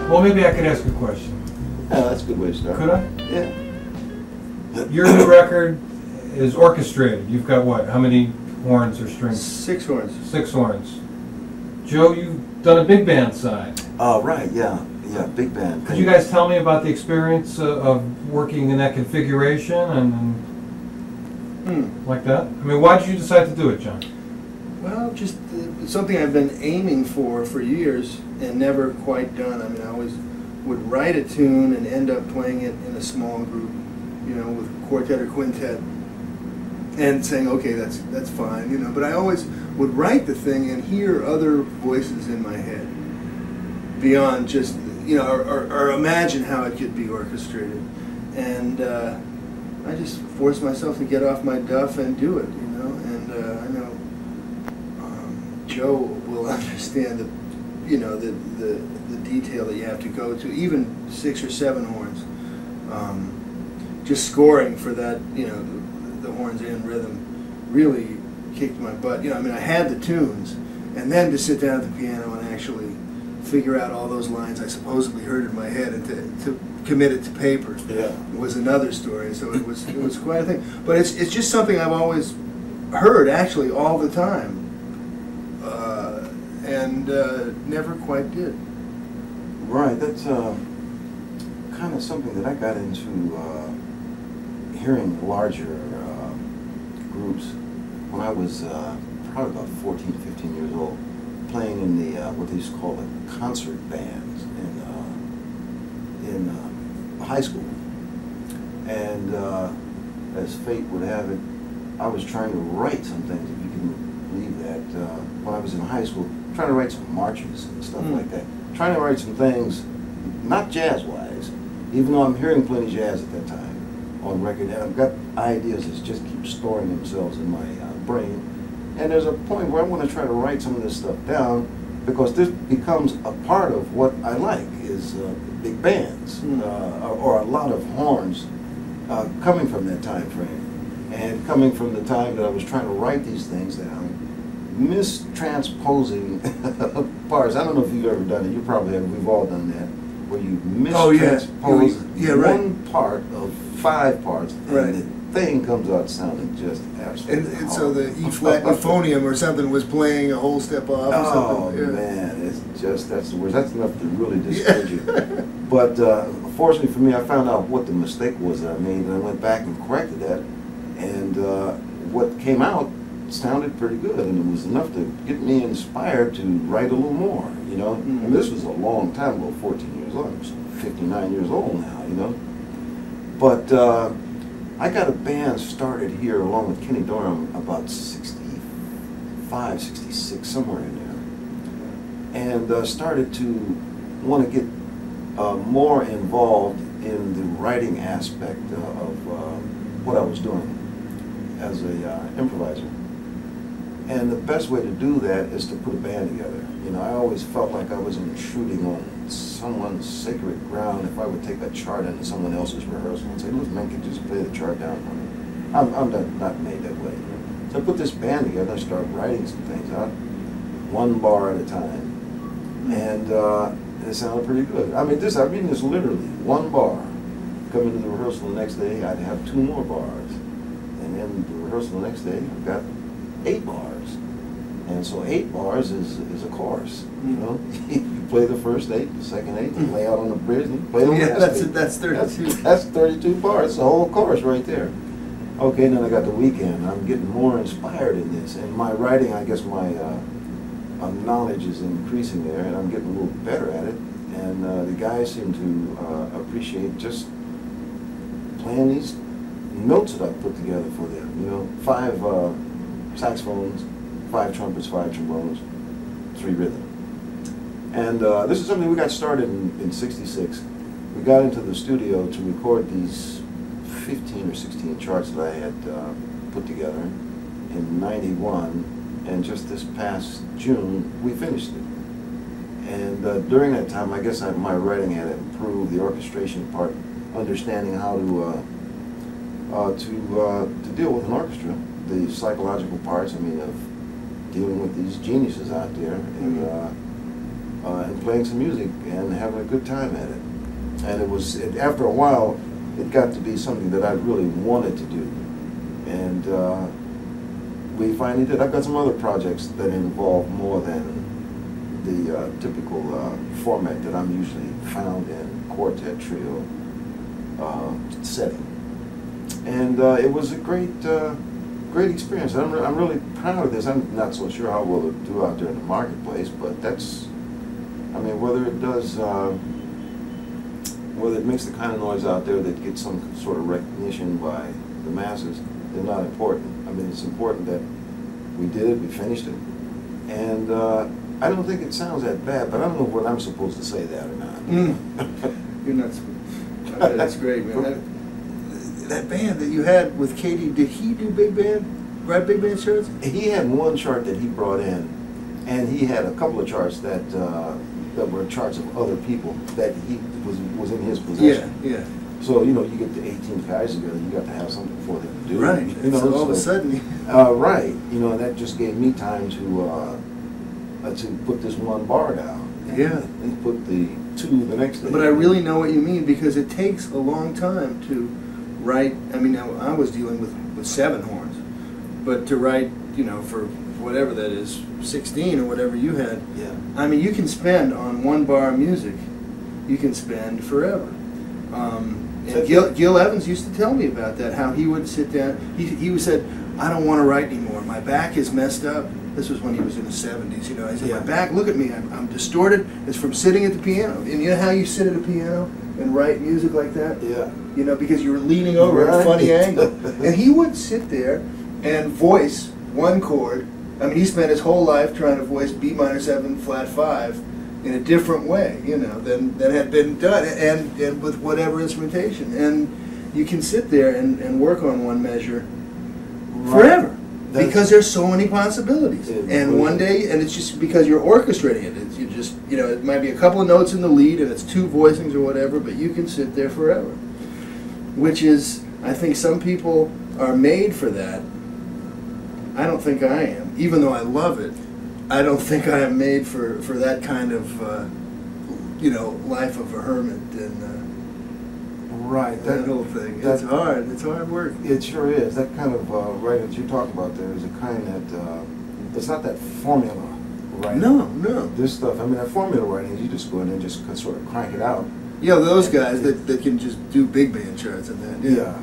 Well, maybe I could ask a question. Yeah, that's a good way to start. Could I? Yeah. Your new record is orchestrated. You've got what? How many horns or strings? 6 horns. 6 horns. Joe, you've done a big band side. Right, yeah. Yeah, big band. Could you guys tell me about the experience of working in that configuration and like that? I mean, why did you decide to do it, John? Well, just something I've been aiming for years and never quite done. I mean, I always would write a tune and end up playing it in a small group, you know, with quartet or quintet, and saying, okay, that's fine, you know. But I always would write the thing and hear other voices in my head beyond just, you know, or imagine how it could be orchestrated. And I just forced myself to get off my duff and do it, you know. And I know Joe will understand the, you know, the detail that you have to go to, even 6 or 7 horns. Just scoring for that, you know, the horns and rhythm really kicked my butt. You know, I mean, I had the tunes, and then to sit down at the piano and actually figure out all those lines I supposedly heard in my head and to commit it to paper was another story. So it was quite a thing. But it's just something I've always heard actually all the time, and never quite did. Right, that's kind of something that I got into hearing larger groups when I was probably about 14, 15 years old, playing in the what they used to call the concert bands in high school. And as fate would have it, I was trying to write some things, if you can believe that, when I was in high school, trying to write some marches and stuff like that. Trying to write some things, not jazz-wise, even though I'm hearing plenty jazz at that time on record, and I've got ideas that just keep storing themselves in my brain. And there's a point where I want to try to write some of this stuff down, because this becomes a part of what I like, is big bands, or a lot of horns coming from that time frame, and coming from the time that I was trying to write these things down, mistransposing parts. I don't know if you've ever done it. You probably have. We've all done that, where you mistranspose one part of 5 parts, and the thing comes out sounding just absolutely and so the E flat euphonium or something was playing a whole step off or something. Oh man, it's just, that's the worst. That's enough to really discourage you. But fortunately for me, I found out what the mistake was that I made, and I went back and corrected that, and what came out sounded pretty good, and it was enough to get me inspired to write a little more, you know. And this was a long time ago, 14 years old. I'm 59 years old now, you know. But I got a band started here along with Kenny Dorham about 65, 66, somewhere in there, and started to want to get more involved in the writing aspect of what I was doing as a improviser. And the best way to do that is to put a band together. You know, I always felt like I was intruding on someone's sacred ground if I would take a chart into someone else's rehearsal and say, "Look, man, can you just play the chart down for me?" I'm not made that way. So I put this band together and started writing some things out, 1 bar at a time, and it sounded pretty good. I mean this literally 1 bar. Come into the rehearsal the next day, I'd have 2 more bars, and then the rehearsal the next day, I've got 8 bars. And so 8 bars is a chorus, you know. You play the first 8, the second 8, you lay out on the bridge, and you play the last 8. That's 32. That's 32 bars, the whole chorus right there. Okay, and then I got the weekend. I'm getting more inspired in this, and my writing, I guess my knowledge is increasing there, and I'm getting a little better at it. And the guys seem to appreciate just playing these notes that I've put together for them. You know, 5 saxophones, 5 trumpets, 5 trombones, 3 rhythm. And this is something we got started in '66. We got into the studio to record these 15 or 16 charts that I had put together in '91, and just this past June we finished it. And during that time, I guess my writing had improved, the orchestration part, understanding how to deal with an orchestra, the psychological parts, I mean, of dealing with these geniuses out there, and and playing some music and having a good time at it. And after a while, it got to be something that I really wanted to do. And we finally did. I've got some other projects that involve more than the typical format that I'm usually found in quartet trio setting. And it was a great experience. I'm really proud of this. I'm not so sure how well it'll do out there in the marketplace, but that's, I mean, whether it does, whether it makes the kind of noise out there that gets some sort of recognition by the masses is not important. I mean, it's important that we did it, we finished it, and I don't think it sounds that bad, but I don't know what I'm supposed to say that or not. You're not. That's great, man. That band that you had with Katie, did he do big band, write big band charts? He had one chart that he brought in, and he had a couple of charts that were charts of other people that he was in his possession. Yeah, yeah. So, you know, you get the 18 guys together, you got to have something for them to do. Right. You know, so all of a sudden. Right. You know, and that just gave me time to put this one bar down. Yeah. And put the two the next day. But I really know what you mean, because it takes a long time to write. I mean, I was dealing with 7 horns, but to write, you know, for whatever that is, 16 or whatever you had. Yeah. I mean, you can spend on one bar of music, you can spend forever. And Gil Evans used to tell me about that, how he would sit down. He said, I don't want to write anymore. My back is messed up. This was when he was in his 70s, you know. He said, my back, look at me, I'm distorted. It's from sitting at the piano. And you know how you sit at a piano and write music like that? Yeah. You know, because you're leaning over at a funny angle. And he would sit there and voice one chord. I mean, he spent his whole life trying to voice B minor 7 flat 5 in a different way, you know, than had been done, and with whatever instrumentation. And you can sit there and work on one measure forever. Because there's so many possibilities, and one day, and it's just because you're orchestrating it. It's, you just, you know, it might be a couple of notes in the lead, and it's 2 voicings or whatever, but you can sit there forever. Which is, I think some people are made for that. I don't think I am, even though I love it. I don't think I am made for that kind of, you know, life of a hermit and. Right, that whole thing. It's hard. It's hard work. It sure is. That kind of writing that you talk about there is a kind that it's not that formula writing. No, no. This stuff. I mean, that formula writing, you just go in and just sort of crank it out. Yeah, those guys that can just do big band charts and that. Yeah.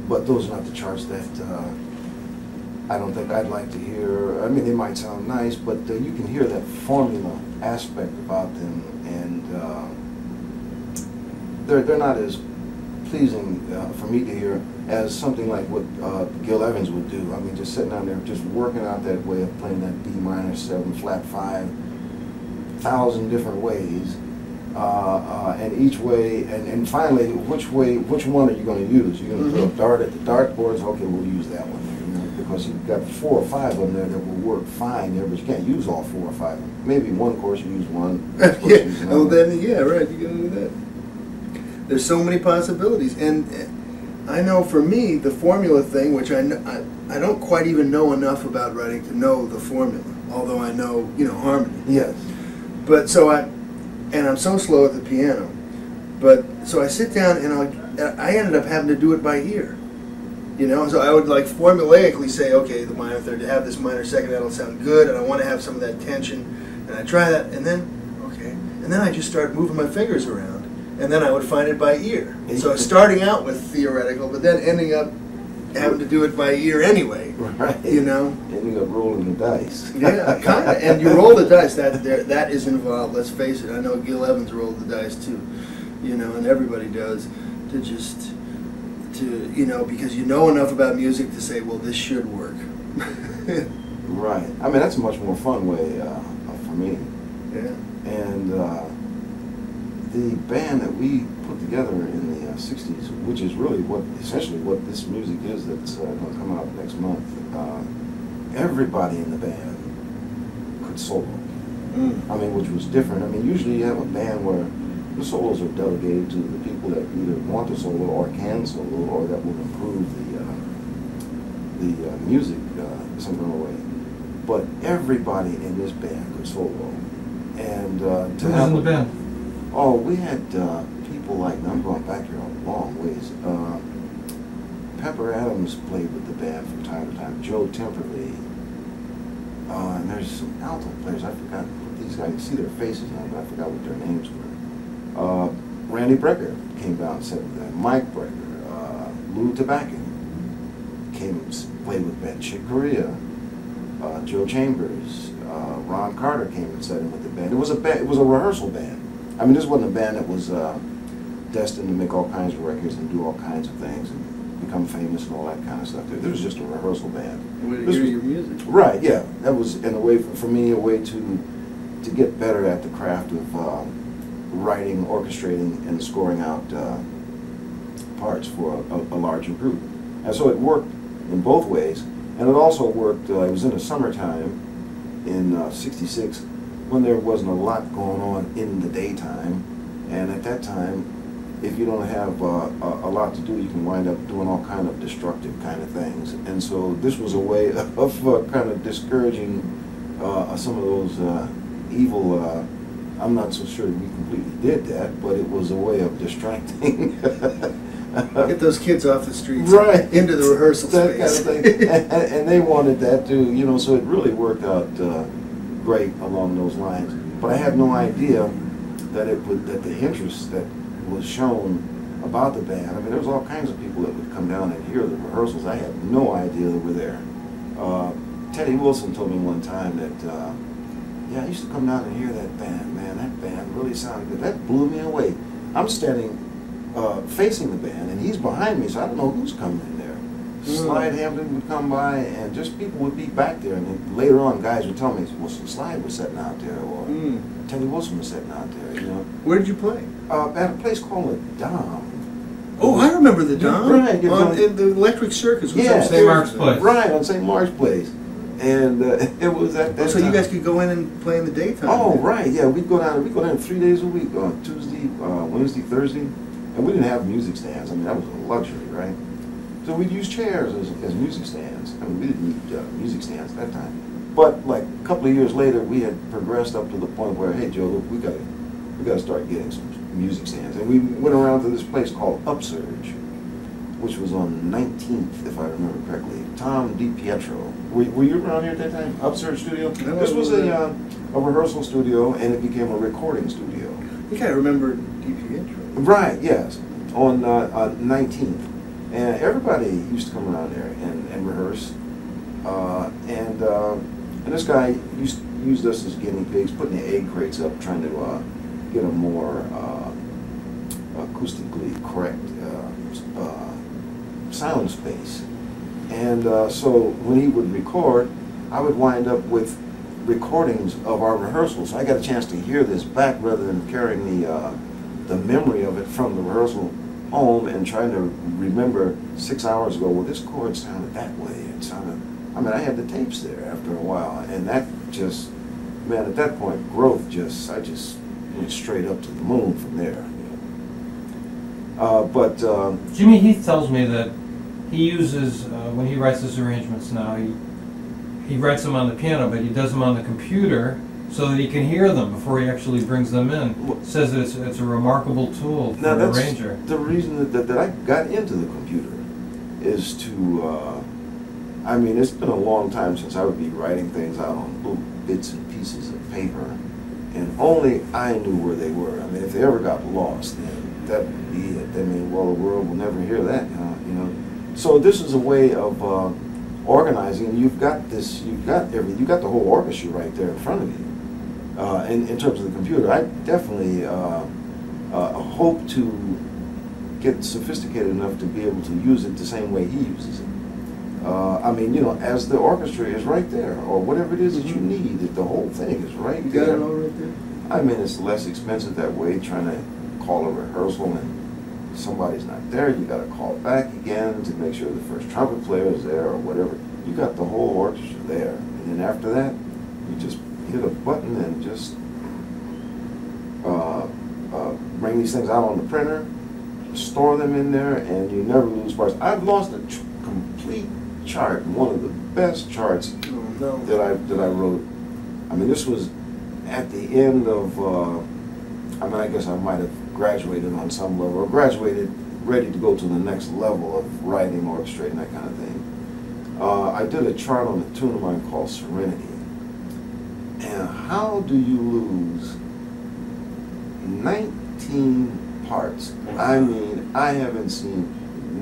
But those are not the charts that I don't think I'd like to hear. I mean, they might sound nice, but you can hear that formula aspect about them, and they're not as pleasing for me to hear as something like what Gil Evans would do. I mean, just sitting down there, just working out that way of playing that B minor 7 flat 5, 1,000 different ways, and each way, and finally, which one are you going to use? You're going to throw a dart at the dartboards? Okay, we'll use that one. You know, because you've got 4 or 5 of them there that will work fine there, but you can't use all 4 or 5 of them. Maybe one course you use one. Yeah. Oh, then yeah, right. You can do that. There's so many possibilities, and I know for me the formula thing, which I don't quite even know enough about writing to know the formula, although I know, you know, harmony. Yes. But so I'm so slow at the piano, but so I sit down and I ended up having to do it by ear, you know. So I would like formulaically say, okay, the minor third, to have this minor second, that'll sound good, and I want to have some of that tension, and I try that, and then okay, and then I just start moving my fingers around. And then I would find it by ear. So starting out with theoretical, but then ending up having to do it by ear anyway. Right. You know? Ending up rolling the dice. Yeah, kind of. And you roll the dice. That is involved. Let's face it. I know Gil Evans rolled the dice too. You know, and everybody does. You know, because you know enough about music to say, well, this should work. Right. I mean, that's a much more fun way for me. Yeah. And the band that we put together in the 60s, which is really essentially what this music is that's going to come out next month, everybody in the band could solo. I mean, which was different. I mean, usually you have a band where the solos are delegated to the people that either want to solo or can solo, or that will improve the music some kind of way. But everybody in this band could solo. And Who was in the band? Oh, we had people like, I'm going back here a long ways. Pepper Adams played with the band from time to time. Joe Temperley. And there's some alto players. I forgot what these guys. You see their faces now, but I forgot what their names were. Randy Brecker came down and sang with them. Mike Brecker. Lou Tobacco came and played with the band. Chick Corea. Joe Chambers. Ron Carter came and sang with the band. It was a rehearsal band. I mean, this wasn't a band that was destined to make all kinds of records and do all kinds of things and become famous and all that kind of stuff. There was just a rehearsal band. A way to hear your music. Right, yeah. That was, in a way, for me, a way to get better at the craft of writing, orchestrating, and scoring out parts for a larger group. And so it worked in both ways. And it also worked, it was in the summertime in '66 when there wasn't a lot going on in the daytime. And at that time, if you don't have a lot to do, you can wind up doing all kind of destructive kind of things. And so this was a way of kind of discouraging some of those evil, I'm not so sure we completely did that, but it was a way of distracting. Get those kids off the streets, right, into the rehearsal that space. kind of thing. and they wanted that too, you know, so it really worked out great along those lines. But I had no idea that that the interest that was shown about the band. I mean, there was all kinds of people that would come down and hear the rehearsals. I had no idea they were there. Teddy Wilson told me one time that, yeah, I used to come down and hear that band. Man, that band really sounded good. That blew me away. I'm standing facing the band, and he's behind me, so I don't know who's coming in there. Slide Hampton would come by, and just people would be back there. And then later on, guys would tell me, well, Slide was sitting out there, or Teddy Wilson was sitting out there, you know. Where did you play? At a place called the Dom. Oh, I remember the Dom. Right. In the Electric Circus. Yeah, St. Mark's Place. Right, on St. Mark's Place. And it was at that so time. you guys could go in and play in the daytime. Oh, right, yeah. We'd go down 3 days a week, Tuesday, Wednesday, Thursday. And we didn't have music stands. I mean, that was a luxury, right? So we'd use chairs as music stands. I mean, we didn't need music stands at that time. But like a couple of years later, we had progressed up to the point where, hey, Joe, look, we got to start getting some music stands. And we went around to this place called Upsurge, which was on 19th, if I remember correctly. Tom DiPietro. Were you around here at that time? Upsurge Studio? This was a rehearsal studio, and it became a recording studio. I think I remember DiPietro. Right, yes, on 19th. And everybody used to come around there and rehearse. And this guy used us as guinea pigs, putting the egg crates up, trying to get a more acoustically correct sound space. And so when he would record, I would wind up with recordings of our rehearsals. So I got a chance to hear this back rather than carrying the memory of it from the rehearsal home and trying to remember 6 hours ago, well, this chord sounded that way. It sounded, I mean, I had the tapes there after a while, and that just, man, at that point, growth I just went straight up to the moon from there. But Jimmy Heath tells me that he uses, when he writes his arrangements now, he writes them on the piano, but he does them on the computer so that he can hear them before he actually brings them in. Says that it's a remarkable tool for an arranger. The reason that I got into the computer is to, I mean, it's been a long time since I would be writing things out on little bits and pieces of paper, and only I knew where they were. I mean, if they ever got lost, then that would be it. I mean, well, the world will never hear that, you know. So this is a way of organizing. You've got the whole orchestra right there in front of you. In terms of the computer, I definitely hope to get sophisticated enough to be able to use it the same way he uses it. I mean, you know, as the orchestra is right there, or whatever it is that you need, the whole thing is right there. You got it all right there? I mean, it's less expensive that way, trying to call a rehearsal and somebody's not there, you got to call back again to make sure the first trumpet player is there or whatever. You got the whole orchestra there, and then after that, you just hit a button and just bring these things out on the printer, store them in there, and you never lose parts. I've lost a complete chart, one of the best charts that I wrote. I mean, this was at the end of, I mean, I guess I might have graduated on some level, or graduated ready to go to the next level of writing, orchestrating, that kind of thing. I did a chart on a tune of mine called Serenity. And how do you lose 19 parts? I mean, I haven't seen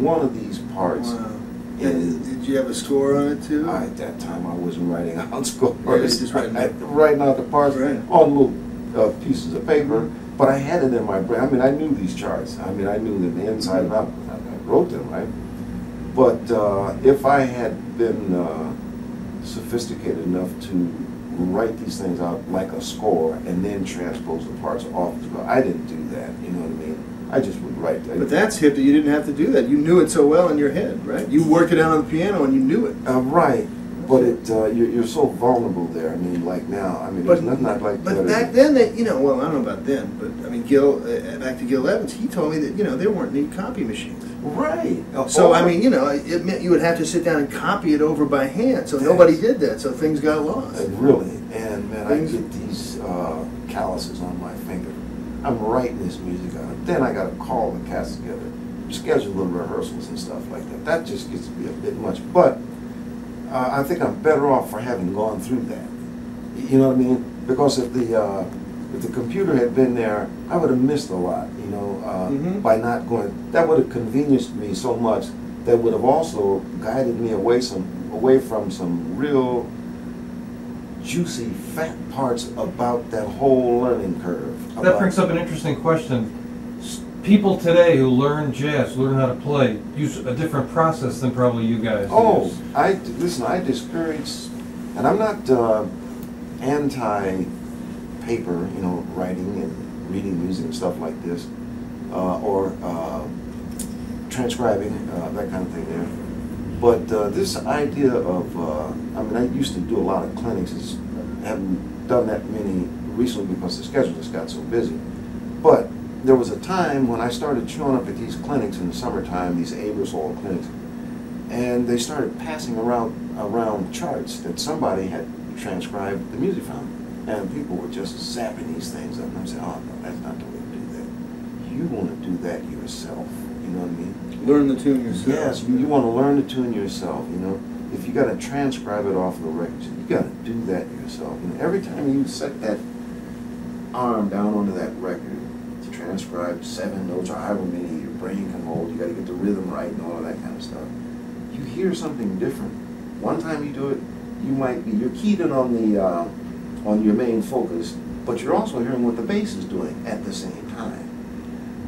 one of these parts. Wow. Did you have a score on it too? At that time, I wasn't writing out scores. Yeah, just writing out the parts on little pieces of paper, but I had it in my brain. I mean, I knew these charts. I mean, I knew them inside and out. I wrote them, right? But if I had been sophisticated enough to write these things out like a score and then transpose the parts off as well, I didn't do that. You know what I mean? I just would write. But that's hip that you didn't have to do that. You knew it so well in your head, right? You worked it out on the piano and you knew it. Right. But you're so vulnerable there. I mean, like now, I mean, there's nothing I'd like. But back then, well, I don't know about then, but I mean, back to Gil Evans, he told me that there weren't any copy machines. Right. So I mean, it meant you would have to sit down and copy it over by hand. So nobody did that. So things got lost. Really, and man, I get these calluses on my finger. I'm writing this music out. Then I got to call the cast together, schedule little rehearsals and stuff like that. That just gets to be a bit much. But I think I'm better off for having gone through that. You know what I mean? Because if the computer had been there, I would have missed a lot. By not going. That would have convenienced me so much. That would have also guided me away from some real juicy, fat parts about that whole learning curve. That brings up an interesting question. People today who learn jazz, learn how to play, use a different process than probably you guys use. I discourage, and I'm not anti-paper, writing and reading music and stuff like this, or transcribing, that kind of thing there. But this idea of, I mean, I used to do a lot of clinics. I haven't done that many recently because the schedule just got so busy. But there was a time when I started showing up at these clinics in the summertime, these Abersol clinics, and they started passing around charts that somebody had transcribed the music from. And people were just zapping these things up. And I'm saying, oh, no, that's not the way to do that. You want to do that yourself. You know what I mean? Learn the tune yourself. Yes, you want to learn the tune yourself, If you got to transcribe it off the record, you got to do that yourself. Every time you set that arm down onto that record to transcribe 7 notes or however many your brain can hold, you got to get the rhythm right and all of that kind of stuff. You hear something different. One time you do it, you're keyed in on your main focus, but you're also hearing what the bass is doing at the same time.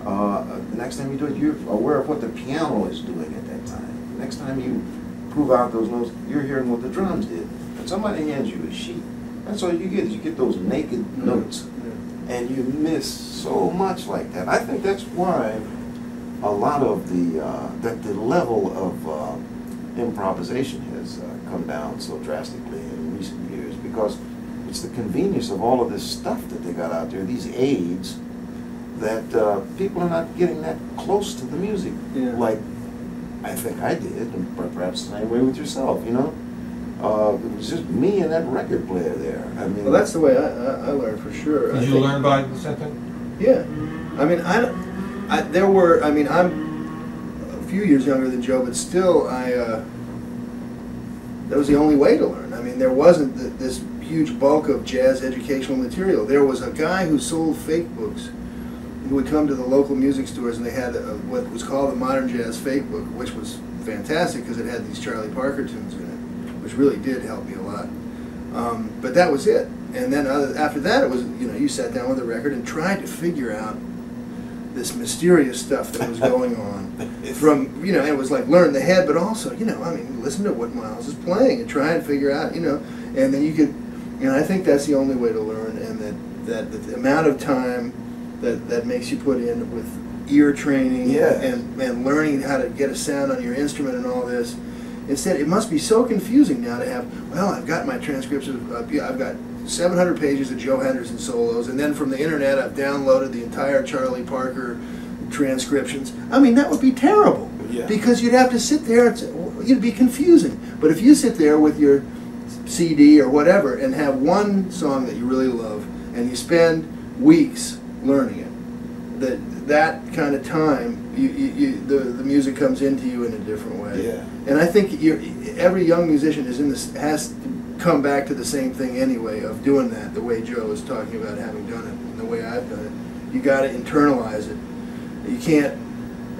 The next time you do it, you're aware of what the piano is doing at that time. The next time you prove out those notes, you're hearing what the drums did. And somebody hands you a sheet. That's all you get is you get those naked notes. And you miss so much like that. I think that's why a lot of the level of improvisation has come down so drastically in recent years, because it's the convenience of all of this stuff that they got out there, these aids, that people are not getting that close to the music like I think I did, and perhaps the same way with yourself, It was just me and that record player there. I mean, well, that's the way I learned for sure. Did you learn by something? Yeah. I mean, I'm a few years younger than Joe, but still, that was the only way to learn. I mean, there wasn't this huge bulk of jazz educational material. There was a guy who sold fake books, who would come to the local music stores, and they had what was called the Modern Jazz Fake Book, which was fantastic because it had these Charlie Parker tunes in it, which really did help me a lot. But that was it. And then after that, it was, you sat down with a record and tried to figure out this mysterious stuff that was going on. From, it was like learn the head, but also, listen to what Miles is playing and try and figure out, and then you could, I think that's the only way to learn, and that the amount of time that makes you put in with ear training and learning how to get a sound on your instrument and all this. Instead, it must be so confusing now to have, I've got my transcriptions, I've got 700 pages of Joe Henderson solos, and then from the internet I've downloaded the entire Charlie Parker transcriptions. I mean, that would be terrible, because you'd have to sit there, it'd be confusing. But if you sit there with your CD or whatever and have one song that you really love, and you spend weeks learning it, that kind of time, the music comes into you in a different way. Yeah. And I think every young musician is in this, has to come back to the same thing anyway, of doing that the way Joe was talking about having done it, and the way I've done it. You got to internalize it. You can't.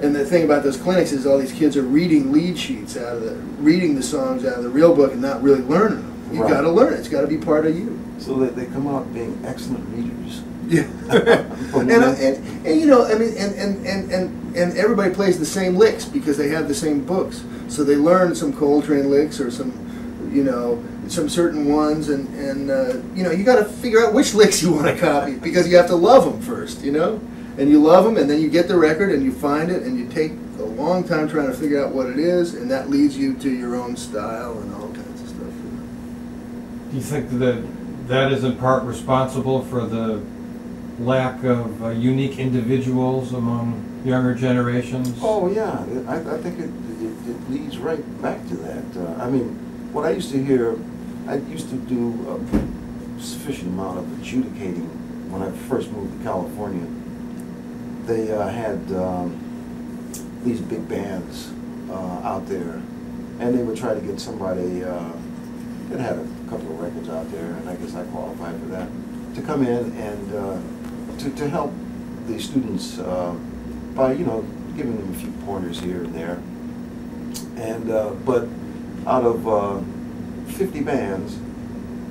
And the thing about those clinics is all these kids are reading lead sheets out of reading the songs out of the real book and not really learning them. You Right. got to learn it. It's got to be part of you. So that they come out being excellent readers. Yeah. and you know, I mean, and everybody plays the same licks because they have the same books. So they learn some Coltrane licks or some, you know, some certain ones, and you know, you got to figure out which licks you want to copy because you have to love them first, you know. And you love them, and then you get the record, and you find it, and you take a long time trying to figure out what it is, and that leads you to your own style and all kinds of stuff. Do you think that is in part responsible for the lack of unique individuals among younger generations? Oh yeah, I think it leads right back to that. I mean, what I used to hear, I used to do a sufficient amount of adjudicating when I first moved to California. They had these big bands out there, and they would try to get somebody that had a couple of records out there, and I guess I qualified for that, to come in and to help the students by, you know, giving them a few pointers here and there. And but out of 50 bands,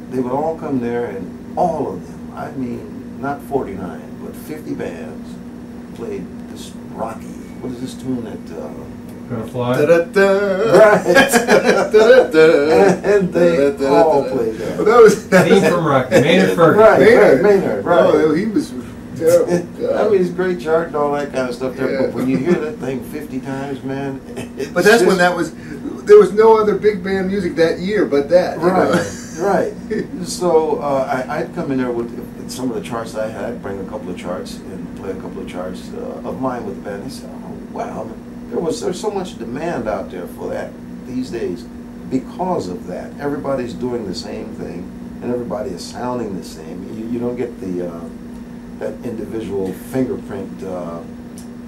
they would all come there, and all of them, I mean, not 49, but 50 bands, played this rocky, what is this tune that Gonna Fly? right. And they all played that. Well, that was Theme from Rocky, Maynard Ferguson. Right, Maynard, right. Oh, he was terrible. I mean, it's great chart and all that kind of stuff there, Yeah. but when you hear that thing 50 times, man, But that's when there was no other big band music that year but that. You know? Right. So I'd come in there with some of the charts I had. I'd bring a couple of charts and play a couple of charts of mine with the band. They said, "Oh wow, there's so much demand out there for that these days because of that. Everybody's doing the same thing, and everybody is sounding the same. You don't get the that individual fingerprint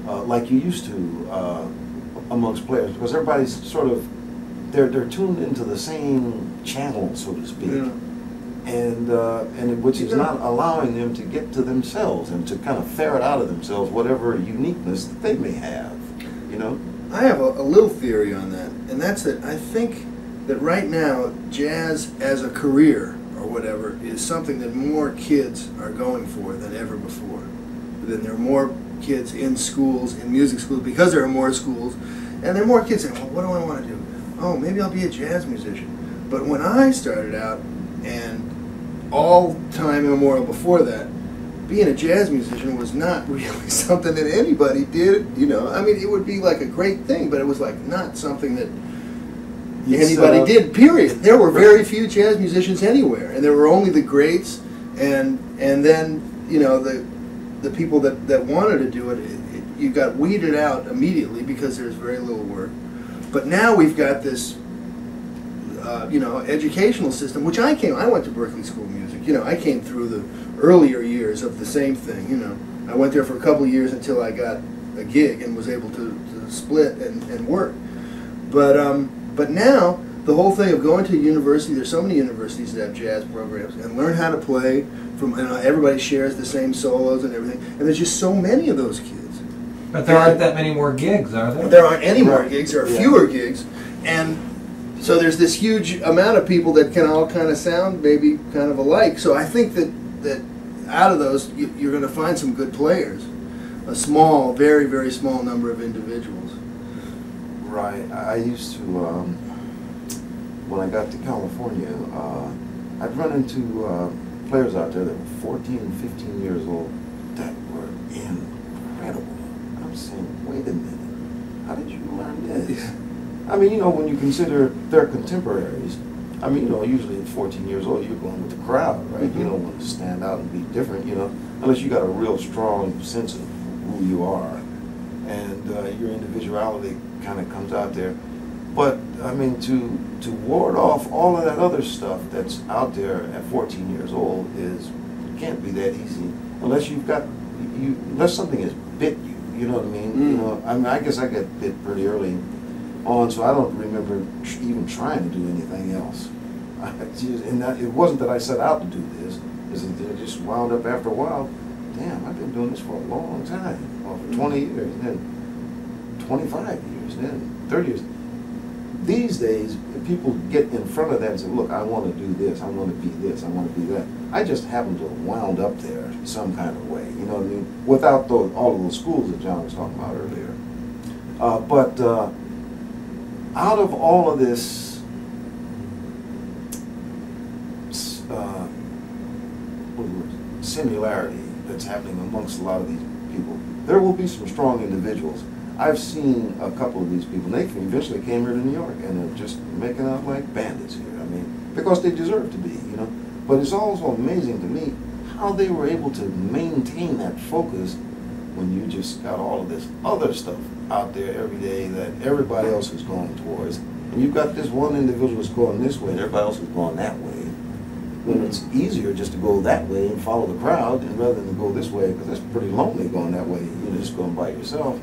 like you used to amongst players because everybody's sort of they're tuned into the same channel, so to speak, Yeah. and which is not allowing them to get to themselves and to kind of ferret out of themselves whatever uniqueness that they may have, you know. I have a little theory on that, and that's that I think that right now jazz as a career or whatever is something that more kids are going for than ever before. Then there are more kids in schools, in music schools, because there are more schools, and there are more kids saying, well, what do I want to do? Oh, maybe I'll be a jazz musician. But when I started out, and all time immemorial before that, being a jazz musician was not really something that anybody did, you know. I mean, it would be like a great thing, but it was like not something that anybody did, period. There were very few jazz musicians anywhere, and there were only the greats, and then, you know, the people that wanted to do it, you got weeded out immediately because there's very little work. But now we've got this, you know, educational system, which I went to Berklee School of Music. You know, I came through the earlier years of the same thing, you know. I went there for a couple of years until I got a gig and was able to split and work. But now, the whole thing of going to a university, there's so many universities that have jazz programs, and learn how to play from, you know, everybody shares the same solos and everything, and there's just so many of those kids. But there aren't that many more gigs, are there? There aren't any more gigs, there are fewer gigs, and so there's this huge amount of people that can all kind of sound maybe kind of alike. So I think that out of those, you're going to find some good players. A small, very, very small number of individuals. Right. I used to, when I got to California, I'd run into players out there that were 14 and 15 years old that were incredible. I'm saying, wait a minute, how did you learn this? Yeah. I mean, you know, when you consider their contemporaries, I mean, you know, usually at 14 years old, you're going with the crowd, right? Mm-hmm. You don't want to stand out and be different, you know, unless you got a real strong sense of who you are, and your individuality kind of comes out there. But I mean, to ward off all of that other stuff that's out there at 14 years old is, you can't be that easy unless you've got unless something has bit you. You know what I mean? You know, I mean, I guess I got bit pretty early on, so I don't remember even trying to do anything else. It wasn't that I set out to do this. It just wound up after a while. Damn, I've been doing this for a long time. Well, for 20 years, then 25 years, then 30 years. These days, people get in front of that and say, look, I want to do this, I want to be this, I want to be that. I just happen to have wound up there some kind of way, you know what I mean? Without all of those schools that John was talking about earlier. But out of all of this similarity that's happening amongst a lot of these people, there will be some strong individuals. I've seen a couple of these people, and they eventually came here to New York, and they're just making out like bandits here. I mean, because they deserve to be, you know. But it's also amazing to me how they were able to maintain that focus when you just got all of this other stuff out there every day that everybody else is going towards. And you've got this one individual that's going this way, and everybody else is going that way. When it's easier just to go that way and follow the crowd, and rather than to go this way, because that's pretty lonely going that way, you know, just going by yourself.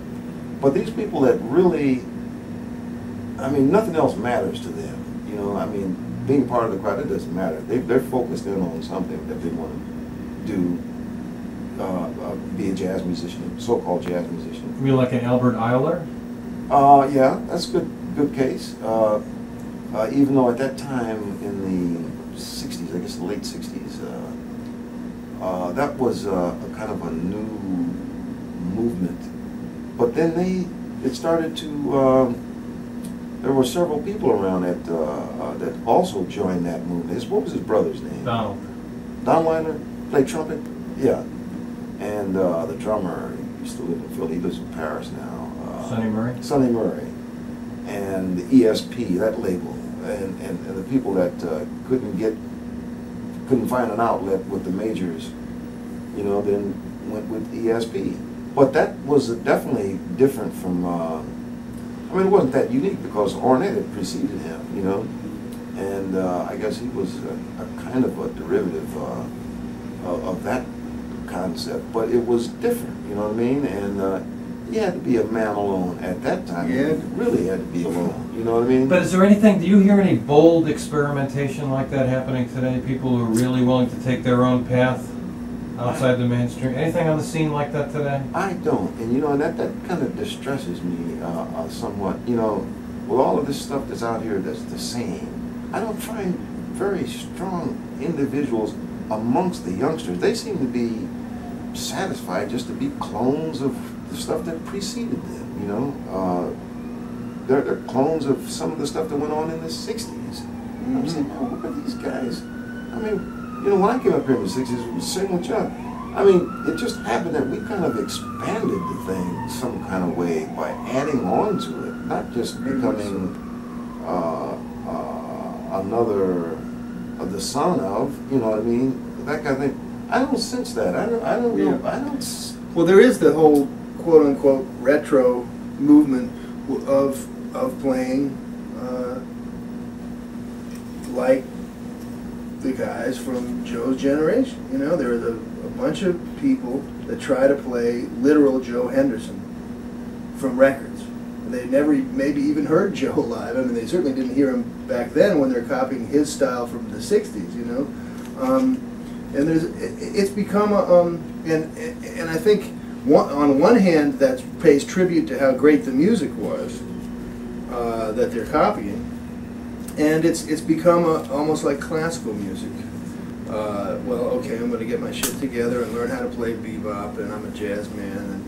But these people that really, I mean, nothing else matters to them. You know, I mean, being part of the crowd, it doesn't matter. They're focused in on something that they want to do, be a jazz musician, so-called jazz musician. You mean like an Albert Eiler? Yeah, that's a good case. Even though at that time in the 60s, I guess the late 60s, that was a kind of a new movement. But then it started to, there were several people around that also joined that movement. What was his brother's name? Donald. Don Weiler, played trumpet? Yeah. And the drummer, he used to live in Philly, he lives in Paris now. Sonny Murray? Sonny Murray. And the ESP, that label. And the people that couldn't find an outlet with the majors, you know, then went with ESP. But that was definitely different from, I mean, it wasn't that unique because Ornette had preceded him, you know, and I guess he was a kind of a derivative of that concept, but it was different, you know what I mean? And you had to be a man alone at that time. Yeah. You really had to be alone, you know what I mean? But is there anything, do you hear any bold experimentation like that happening today? People who are really willing to take their own path outside the mainstream? Anything on the scene like that today? I don't, and you know, and that kind of distresses me somewhat. You know, with all of this stuff that's out here that's the same, I don't find very strong individuals amongst the youngsters. They seem to be satisfied just to be clones of the stuff that preceded them, you know. They're clones of some of the stuff that went on in the 60s. I'm saying, man, what are these guys? I mean, you know, when I came up here in the 60s, it was same with Chuck. I mean, it just happened that we kind of expanded the thing some kind of way by adding on to it, not just becoming another the son of, you know what I mean, that kind of thing. I don't sense that. I don't know. I don't. Well, there is the whole quote unquote retro movement of playing like the guys from Joe's generation. You know, there's a bunch of people that try to play literal Joe Henderson from records. And they never maybe even heard Joe live. I mean, they certainly didn't hear him back then when they're copying his style from the 60s, you know. And it's become and I think on one hand that pays tribute to how great the music was that they're copying, and it's become almost like classical music. Well, okay, I'm going to get my shit together and learn how to play bebop, and I'm a jazz man,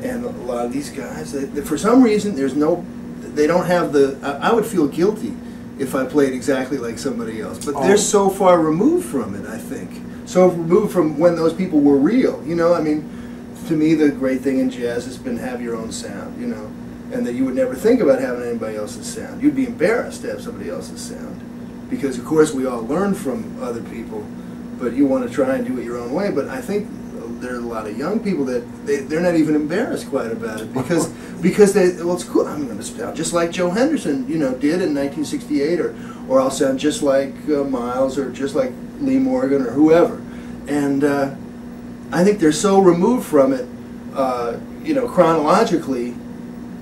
and a lot of these guys, for some reason, they don't have the. I would feel guilty if I played exactly like somebody else, but they're so far removed from it. I think so removed from when those people were real. You know, I mean, to me, the great thing in jazz has been have your own sound. You know, and that you would never think about having anybody else's sound. You'd be embarrassed to have somebody else's sound. Because, of course, we all learn from other people, but you want to try and do it your own way. But I think there are a lot of young people that they're not even embarrassed quite about it because well, it's cool. I'm going to sound just like Joe Henderson, you know, did in 1968, or I'll sound just like Miles or just like Lee Morgan or whoever. and I think they're so removed from it, you know, chronologically,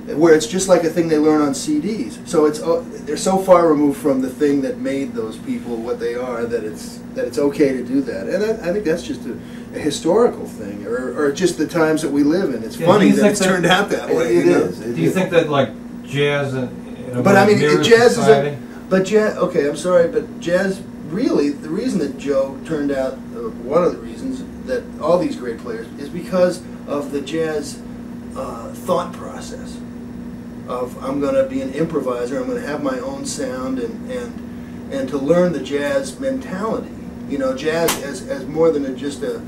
where it's just like a thing they learn on CDs. So they're so far removed from the thing that made those people what they are that it's okay to do that. And I think that's just a historical thing, or just the times that we live in. It's funny that it's turned out that way. It is. Do you think that like jazz but I mean, jazz society? but jazz. Okay, I'm sorry, but jazz. Really, the reason that Joe turned out, one of the reasons that all these great players, is because of the jazz thought process. Of I'm going to be an improviser. I'm going to have my own sound, and to learn the jazz mentality. You know, jazz as more than just a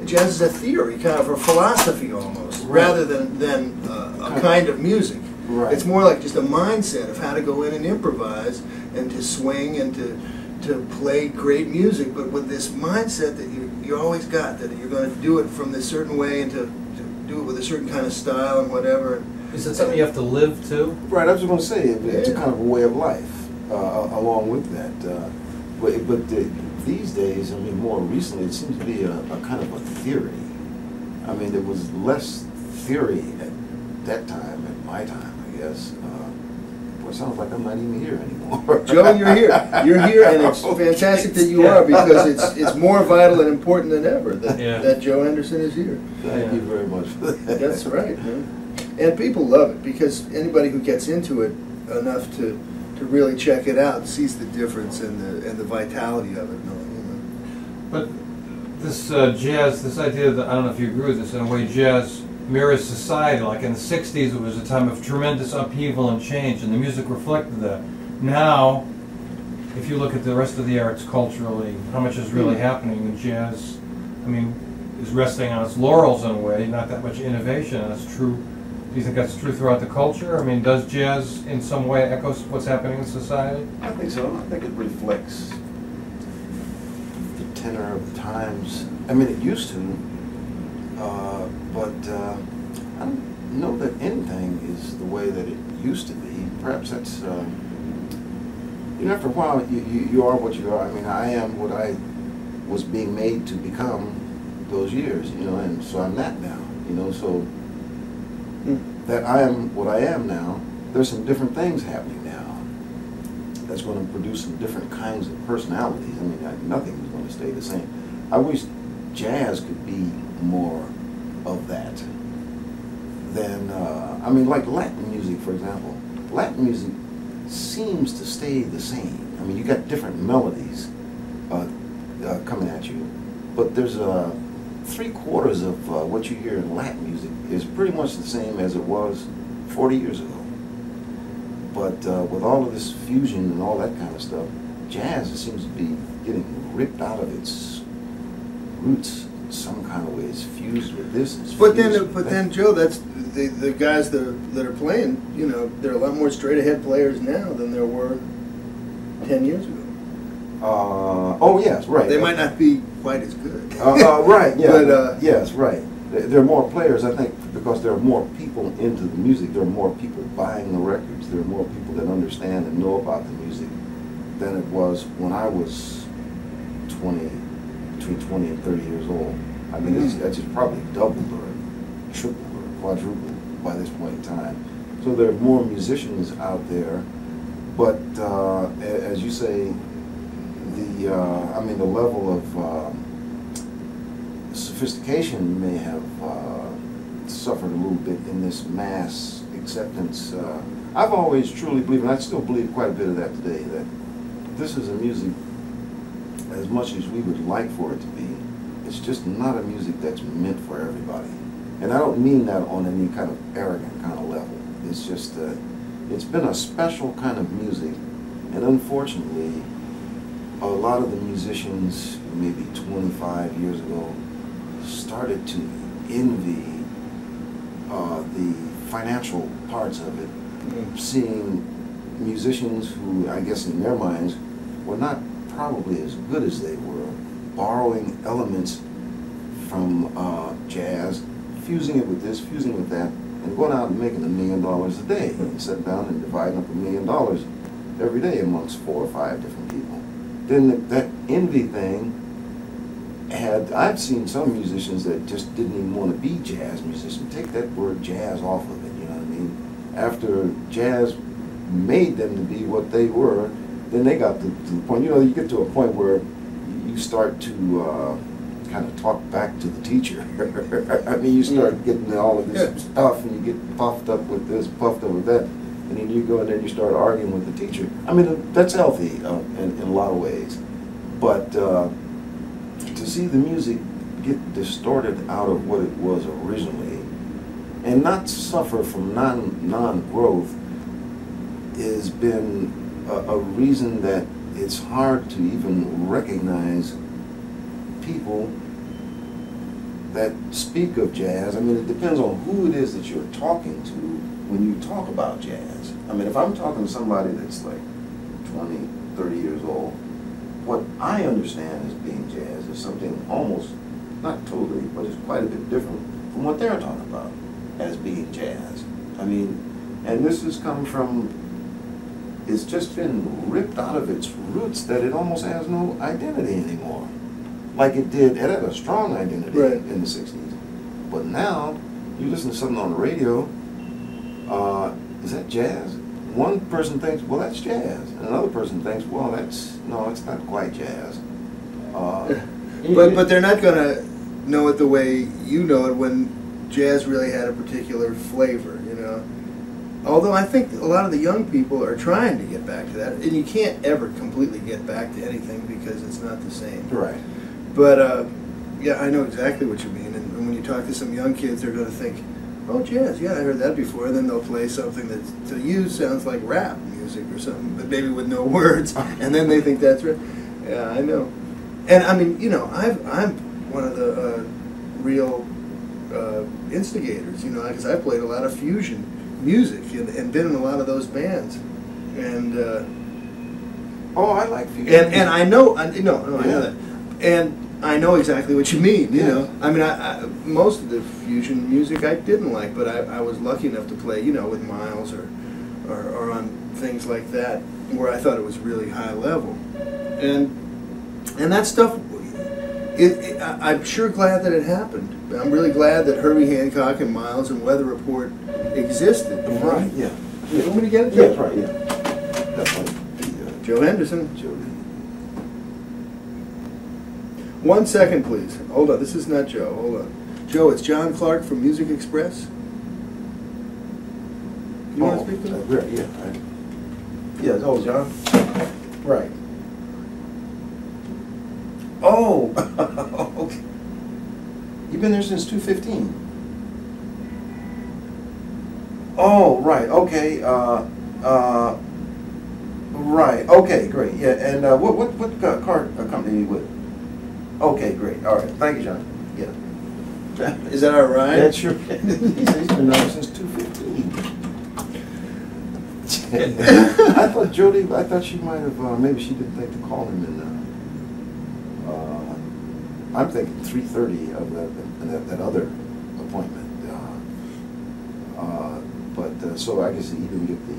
jazz is a theory, kind of a philosophy almost, rather than a kind of music. Right. It's more like just a mindset of how to go in and improvise and to swing and to play great music, but with this mindset that you always got, that you're going to do it from this certain way and to do it with a certain kind of style and whatever. Is it something you have to live to? Right, I was going to say, it's a kind of a way of life along with that. But these days, I mean, more recently, it seems to be a kind of a theory. I mean, there was less theory at that time, at my time, I guess. Boy, it sounds like I'm not even here anymore. Joe, you're here. You're here, and it's fantastic that you are, because it's more vital and important than ever that Joe Henderson is here. Thank you very much for that. That's right, man. And people love it, because anybody who gets into it enough to really check it out sees the difference and the vitality of it. But this jazz, this idea that, I don't know if you agree with this, in a way jazz mirrors society. Like in the 60s, it was a time of tremendous upheaval and change, and the music reflected that. Now, if you look at the rest of the arts culturally, how much is really happening in jazz, I mean, is resting on its laurels in a way, not that much innovation, and it's true. Do you think that's true throughout the culture? I mean, does jazz in some way echo what's happening in society? I think so. I think it reflects the tenor of the times. I mean, it used to, but I don't know that anything is the way that it used to be. Perhaps that's, you know, after a while, you are what you are. I mean, I am what I was being made to become those years, you know, and so I'm that now, you know, so that I am what I am now, there's some different things happening now that's going to produce some different kinds of personalities. I mean, nothing is going to stay the same. I wish jazz could be more of that than, I mean, like Latin music, for example. Latin music seems to stay the same. I mean, you got different melodies coming at you, but there's three-quarters of what you hear in Latin music is pretty much the same as it was 40 years ago. But with all of this fusion and all that kind of stuff, jazz, it seems to be getting ripped out of its roots in some kind of way. It's fused with this. But then, Joe, that's the guys that are playing. You know, there are a lot more straight-ahead players now than there were 10 years ago. Oh yes, right. They might not be quite as good. Right, yeah. But, yes, right. There are more players, I think, because there are more people into the music. There are more people buying the records. There are more people that understand and know about the music than it was when I was between 20 and 30 years old. I mean, it's probably doubled or tripled or quadrupled by this point in time. So there are more musicians out there, but as you say, I mean, the level of sophistication may have suffered a little bit in this mass acceptance. I've always truly believed, and I still believe quite a bit of that today, that this is a music, as much as we would like for it to be, it's just not a music that's meant for everybody. And I don't mean that on any kind of arrogant kind of level. It's just, it's been a special kind of music, and unfortunately, a lot of the musicians, maybe 25 years ago, started to envy the financial parts of it, seeing musicians who, I guess in their minds, were not probably as good as they were, borrowing elements from jazz, fusing it with this, fusing it with that, and going out and making $1 million a day, and sitting down and dividing up $1 million every day amongst 4 or 5 different people. then that envy thing I've seen some musicians that just didn't even want to be jazz musicians. Take that word jazz off of it, you know what I mean? After jazz made them to be what they were, then they got to the point, you know, you get to a point where you start to kind of talk back to the teacher. I mean, you start getting all of this stuff, and you get puffed up with this, puffed up with that, and then you go in there and you start arguing with the teacher. I mean, that's healthy in a lot of ways, but to see the music get distorted out of what it was originally and not suffer from non-growth has been a reason that it's hard to even recognize people that speak of jazz. I mean, it depends on who it is that you're talking to when you talk about jazz. I mean, if I'm talking to somebody that's like 20, 30 years old, what I understand as being jazz is something almost, not totally, but it's quite a bit different from what they're talking about as being jazz. I mean, and this has come from, it's just been ripped out of its roots that it almost has no identity anymore. Like it did, it had a strong identity in the 60s. But now, you listen to something on the radio, is that jazz? One person thinks, well, that's jazz. And another person thinks, well, no, it's not quite jazz. But they're not going to know it the way you know it when jazz really had a particular flavor, you know. Although I think a lot of the young people are trying to get back to that. And you can't ever completely get back to anything because it's not the same. Right. But, yeah, I know exactly what you mean. And when you talk to some young kids, they're going to think, oh, jazz, yeah, I heard that before. And then they'll play something that to you sounds like rap music or something, but maybe with no words. And then they think that's right. Yeah, I know. And I mean, you know, I'm one of the real instigators, you know, because I played a lot of fusion music and been in a lot of those bands. And oh, I like fusion. And I know, I know that. And I know exactly what you mean, you know. I mean, I most of the fusion music I didn't like, but I was lucky enough to play, you know, with Miles or on things like that where I thought it was really high level. And that stuff, I'm sure glad that it happened. I'm really glad that Herbie Hancock and Miles and Weather Report existed. Right, yeah. You want me to get it? Yeah, right, yeah. Definitely. Joe Henderson. Joe. 1 second, please. Hold on. This is not Joe. Hold on. Joe, it's John Clark from Music Express. You want to speak to that? Right, yeah. Yeah, oh, John. Right. Oh, okay. You've been there since 2015. Oh, right. Okay. Right. Okay. Great. Yeah. And what car company are you with? Okay. Great. All right. Thank you, John. Yeah. Is that all right? That's sure. He's been there since 2015. I thought Jody. I thought she might have. Maybe she didn't think to call him in. I'm thinking 3:30 of that other appointment. But so I guess he didn't get the.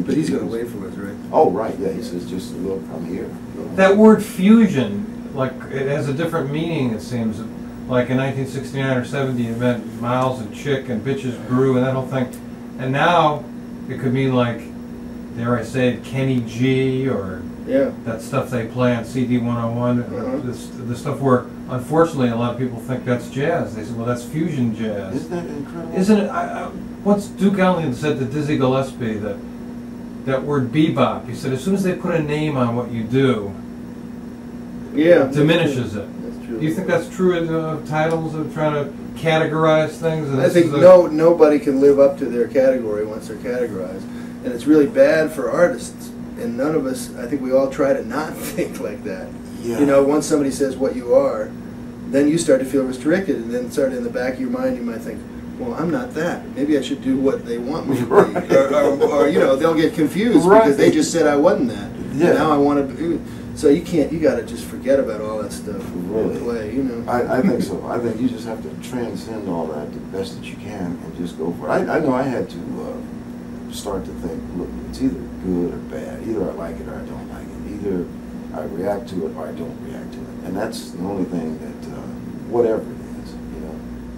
But he's going to wait for us, right? Oh, right. Yeah. He says, "Just look, I'm here." That word fusion, like it has a different meaning. It seems like in 1969 or 70, it meant Miles and Chick and Bitches Brew and that whole thing, and now it could mean like, dare I say it, Kenny G or. Yeah. That stuff they play on CD 101, the stuff where, unfortunately, a lot of people think that's jazz. They say, well, that's fusion jazz. Isn't that incredible? Isn't it? Once Duke Ellington said to Dizzy Gillespie that word bebop, he said, as soon as they put a name on what you do, it diminishes it. That's true. Do you think that's true in titles of trying to categorize things? I think nobody can live up to their category once they're categorized. And it's really bad for artists. And none of us, I think we all try to not think like that. Yeah. You know, once somebody says what you are, then you start to feel restricted, and then start in the back of your mind, you might think, well, I'm not that. Maybe I should do what they want me to be. Right. Or, you know, they'll get confused because they just said I wasn't that. Yeah. Now I want to be. So you got to just forget about all that stuff Really? and play, you know. I think so. I think you just have to transcend all that the best that you can and just go for it. I know I had to start to think, look, it's either good or bad. Either I like it or I don't like it. Either I react to it or I don't react to it. And that's the only thing that, whatever it is, you know.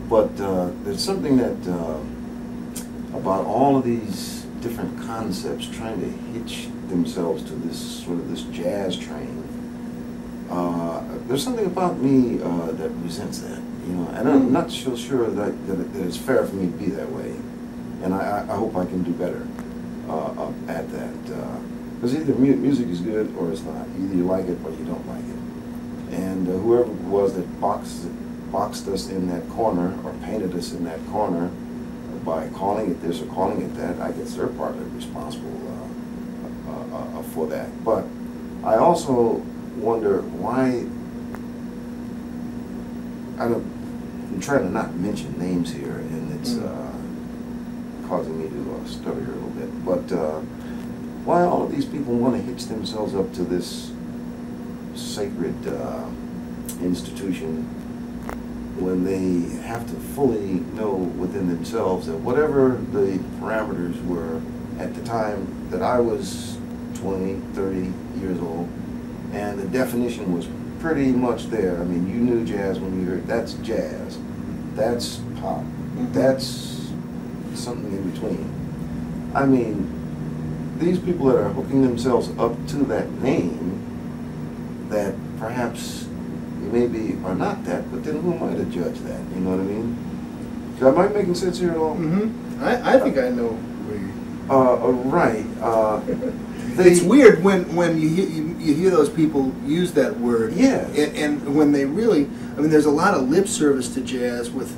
But there's something that, about all of these different concepts trying to hitch themselves to this sort of this jazz train. There's something about me that resents that, you know, and I'm not so sure that it's fair for me to be that way. And I hope I can do better at that. Because either music is good or it's not. Either you like it or you don't like it. And whoever it was that boxed us in that corner or painted us in that corner by calling it this or calling it that, I guess they're partly responsible for that. But I also wonder why, I'm trying to not mention names here, and it's causing me to stutter here a little bit, but why all of these people want to hitch themselves up to this sacred institution when they have to fully know within themselves that whatever the parameters were at the time that I was 20, 30 years old, and the definition was pretty much there. I mean, you knew jazz when you heard that's jazz, that's pop, that's something in between. I mean, these people that are hooking themselves up to that name that perhaps maybe are not that, but then who am I to judge that? You know what I mean? Am I making sense here at all? Mm-hmm. I think I know where right. It's weird when you hear those people use that word. Yeah. And when they really, I mean, there's a lot of lip service to jazz with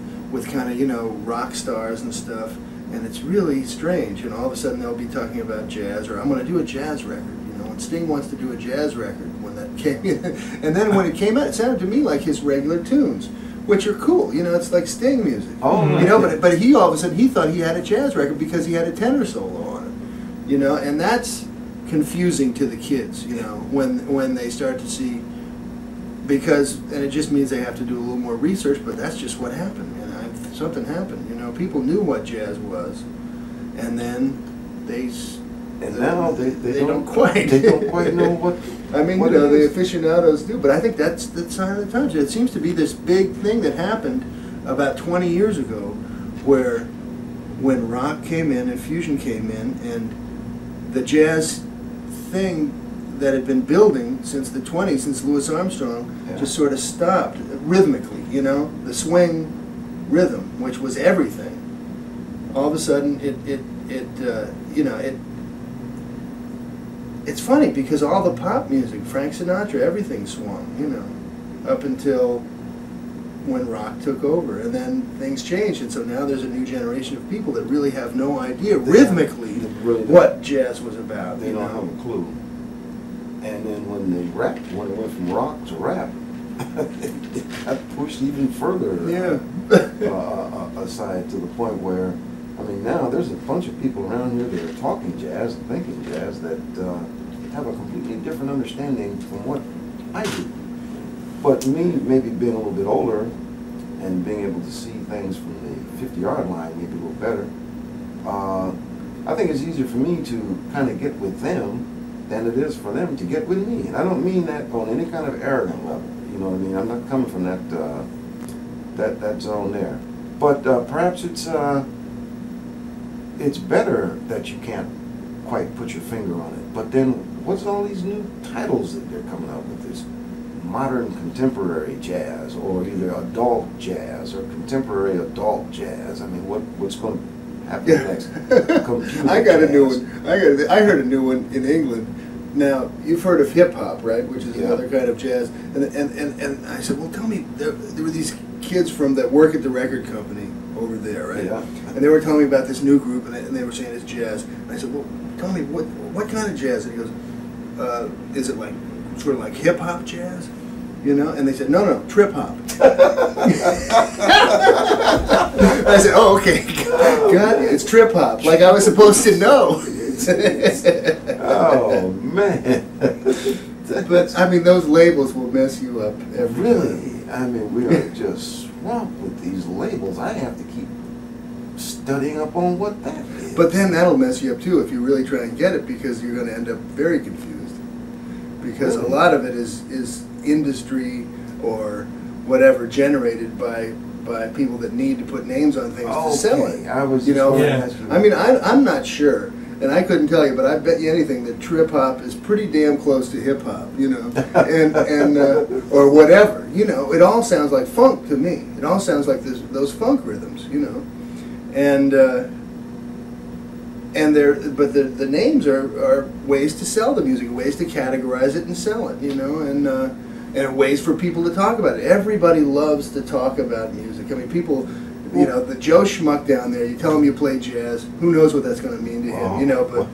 kind of, you know, rock stars and stuff, and it's really strange. And all of a sudden they'll be talking about jazz, or I'm going to do a jazz record. You know, and Sting wants to do a jazz record when that came in, and then when it came out, it sounded to me like his regular tunes, which are cool. You know, it's like Sting music. Oh, you know, but he all of a sudden he thought he had a jazz record because he had a tenor solo on it. You know, and that's confusing to the kids, you know, when they start to see, because, and it just means they have to do a little more research, but that's just what happened, and something happened, you know, people knew what jazz was, and then now they don't quite know what. I mean, what you know, the aficionados do, but I think that's the sign of the times. It seems to be this big thing that happened about 20 years ago, where when rock came in and fusion came in, and the jazz thing that had been building since the 20s, since Louis Armstrong, just sort of stopped rhythmically, you know, the swing rhythm, which was everything. All of a sudden, you know, it's funny because all the pop music, Frank Sinatra, everything swung, you know, up until when rock took over, and then things changed, and so now there's a new generation of people that really have no idea rhythmically what jazz was about. They don't have a clue. And then when they when it went from rock to rap, it got pushed even further aside, to the point where, I mean, now there's a bunch of people around here that are talking jazz and thinking jazz that have a completely different understanding from what I do. But me, maybe being a little bit older and being able to see things from the 50-yard line maybe a little better, I think it's easier for me to kind of get with them than it is for them to get with me. And I don't mean that on any kind of arrogant level. You know what I mean? I'm not coming from that zone there. But perhaps it's better that you can't quite put your finger on it. But then what's all these new titles that they're coming up with? This modern contemporary jazz, or either adult jazz or contemporary adult jazz. I mean, what's going to happen next? Computer I got jazz. a new one. I heard a new one in England. Now, you've heard of hip hop, right? Which is another kind of jazz. And I said, well, tell me, there were these kids that work at the record company over there, right? Yeah. And they were telling me about this new group, and they were saying it's jazz. And I said, well, tell me, what kind of jazz? And he goes, is it like sort of like hip hop jazz? You know? And they said, no, trip hop. I said, oh, okay. God, it's trip hop. Like I was supposed to know. Oh, man. But, I mean, those labels will mess you up every time. Really? I mean, we are just swamped with these labels. I have to keep studying up on what that is. But then that'll mess you up too if you really try and get it, because you're going to end up very confused. Because a lot of it is industry or whatever generated by people that need to put names on things to sell it. I was, you know, Yeah. I mean, I'm not sure, and I couldn't tell you, but I bet you anything that trip hop is pretty damn close to hip hop, you know, and or whatever, you know. It all sounds like funk to me. It all sounds like those funk rhythms, you know, and the names are ways to sell the music, ways to categorize it and sell it, you know, and ways for people to talk about it. Everybody loves to talk about music. I mean, people, you know, the Joe Schmuck down there, you tell him you play jazz, who knows what that's going to mean to him, you know, but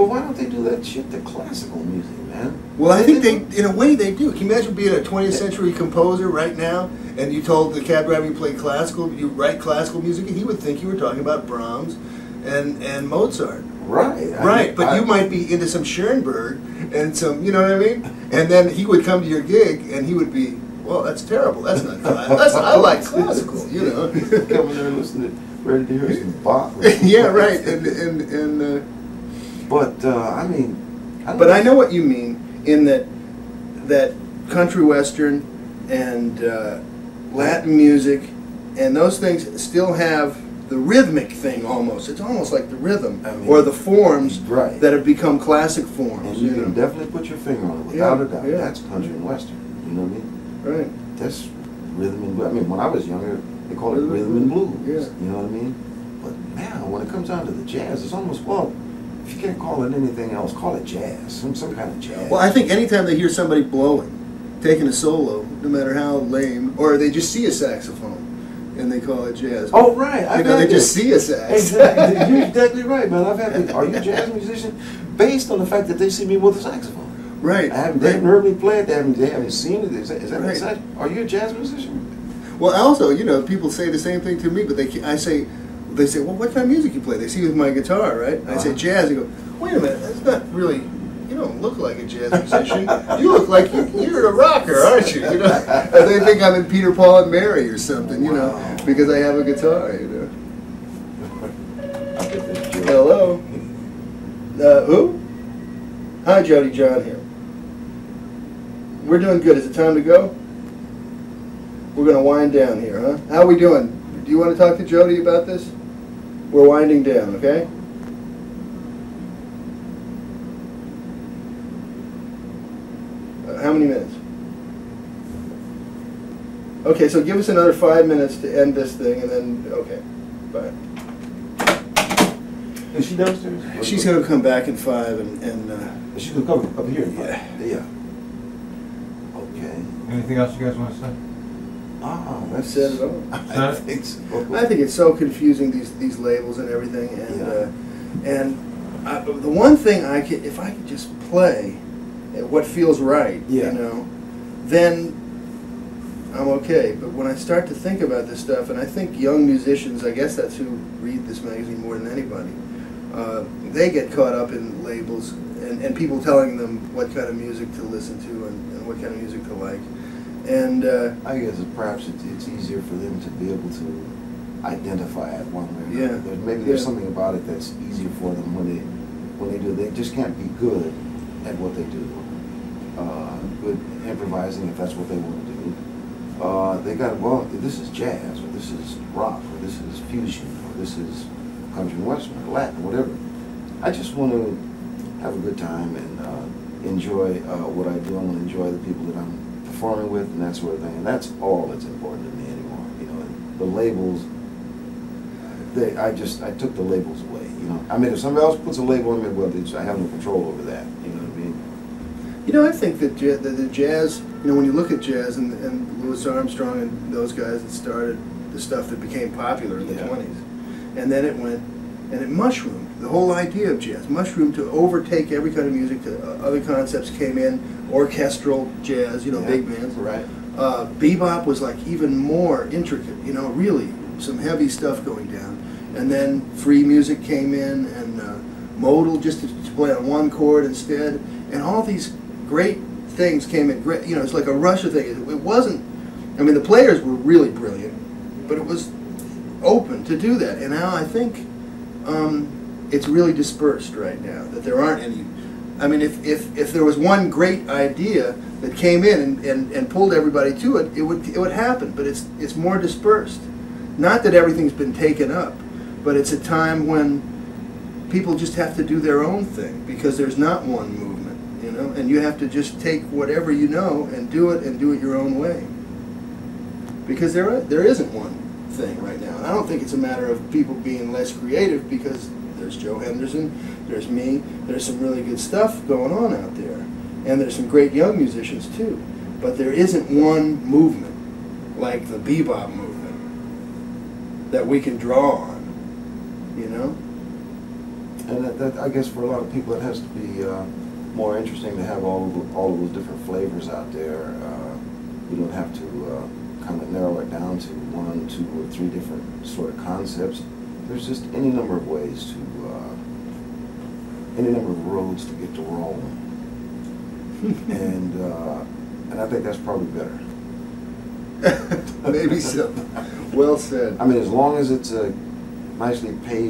why don't they do that shit to classical music, man? Well, I think they, in a way, they do. Can you imagine being a 20th century composer right now, and you told the cab driver you play classical, you write classical music, and he would think you were talking about Brahms and Mozart. Right. Right, but you might be into some Schoenberg and some, you know what I mean? And then he would come to your gig, and he would be, well, that's terrible. That's not classical. I like classical, you know. Coming there and listening to ready to hear some Bach. Yeah, right. But I mean, I know what you mean in that country western and Latin music and those things still have the rhythmic thing almost. It's almost like the rhythm, I mean, or the forms that have become classic forms. And you can definitely put your finger on it without a doubt. Yeah. That's country and western. You know what I mean? Right. That's rhythm and blues. I mean, when I was younger, they called it rhythm and blues. Yeah. You know what I mean? But now, when it comes down to the jazz, it's almost, well, if you can't call it anything else, call it jazz. Some kind of jazz. Well, I think anytime they hear somebody blowing, taking a solo, no matter how lame, or they just see a saxophone and they call it jazz. Oh, right. You know, they just see a sax. Exactly. You're exactly right, man. I've had. Are you a jazz musician? Based on the fact that they see me with a saxophone. Right. They haven't heard me play it. They haven't seen it. Is that right. Exactly? Are you a jazz musician? Well, also, you know, people say the same thing to me, but they say, well, what kind of music you play? They see with my guitar, right? I say jazz. They go, wait a minute, that's not really. You don't look like a jazz musician. You look like you're a rocker, aren't you? You know, and they think I'm in Peter, Paul, and Mary or something. You know, because I have a guitar. You know. Hello. Who? Hi, Jody. John here. We're doing good. Is it time to go? We're going to wind down here, huh? How are we doing? Do you want to talk to Jody about this? We're winding down, okay? How many minutes? Okay, so give us another 5 minutes to end this thing, and then, okay, bye. Is she downstairs? She's going to come back in 5, and she's going to come up here. Yeah. Okay. Anything else you guys want to say? I've said it all. I think so. I think it's so confusing, these labels and everything, and the one thing if I could just play what feels right, you know, then I'm okay. But when I start to think about this stuff, and I think young musicians, I guess that's who read this magazine more than anybody, they get caught up in labels and people telling them what kind of music to listen to and what kind of music to like. And I guess perhaps it's easier for them to be able to identify it one way or another. Maybe there's something about it that's easier for them when they do. They just can't be good at what they do. Good improvising, if that's what they want to do. They got, well, this is jazz, or this is rock, or this is fusion, or this is country and western, or Latin, whatever. I just want to have a good time and enjoy what I do. I want to enjoy the people that I'm performing with and that sort of thing. And that's all that's important to me anymore. You know, the labels. I took the labels away. You know, I mean, if somebody else puts a label on me, well, I have no control over that. You know what I mean? You know, I think that the jazz, you know, when you look at jazz and Louis Armstrong and those guys that started the stuff that became popular in the 20s, and then it went, and it mushroomed. The whole idea of jazz mushroomed to overtake every kind of music. Other concepts came in, orchestral jazz, you know, big bands. Right. Bebop was like even more intricate, you know, really some heavy stuff going down. And then free music came in, and modal just to play on one chord instead, and all these great things came in. Great, you know, it's like a rush of things. It wasn't. I mean, the players were really brilliant, but it was open to do that. And now I think it's really dispersed right now, that there aren't any. I mean, if there was one great idea that came in and pulled everybody to it, it would happen. But it's more dispersed. Not that everything's been taken up, but it's a time when people just have to do their own thing because there's not one movement, you know, and you have to just take whatever you know and do it your own way. Because there isn't one thing right now. And I don't think it's a matter of people being less creative, because there's Joe Henderson, there's me, there's some really good stuff going on out there. And there's some great young musicians too. But there isn't one movement like the bebop movement that we can draw on, you know? And that I guess for a lot of people it has to be more interesting to have all of those different flavors out there. You don't have to kind of narrow it down to 1, 2, or 3 different sort of concepts. There's just any number of ways to, any number of roads to get to Rome. And I think that's probably better. Maybe so. Well said. I mean, as long as it's a nicely paved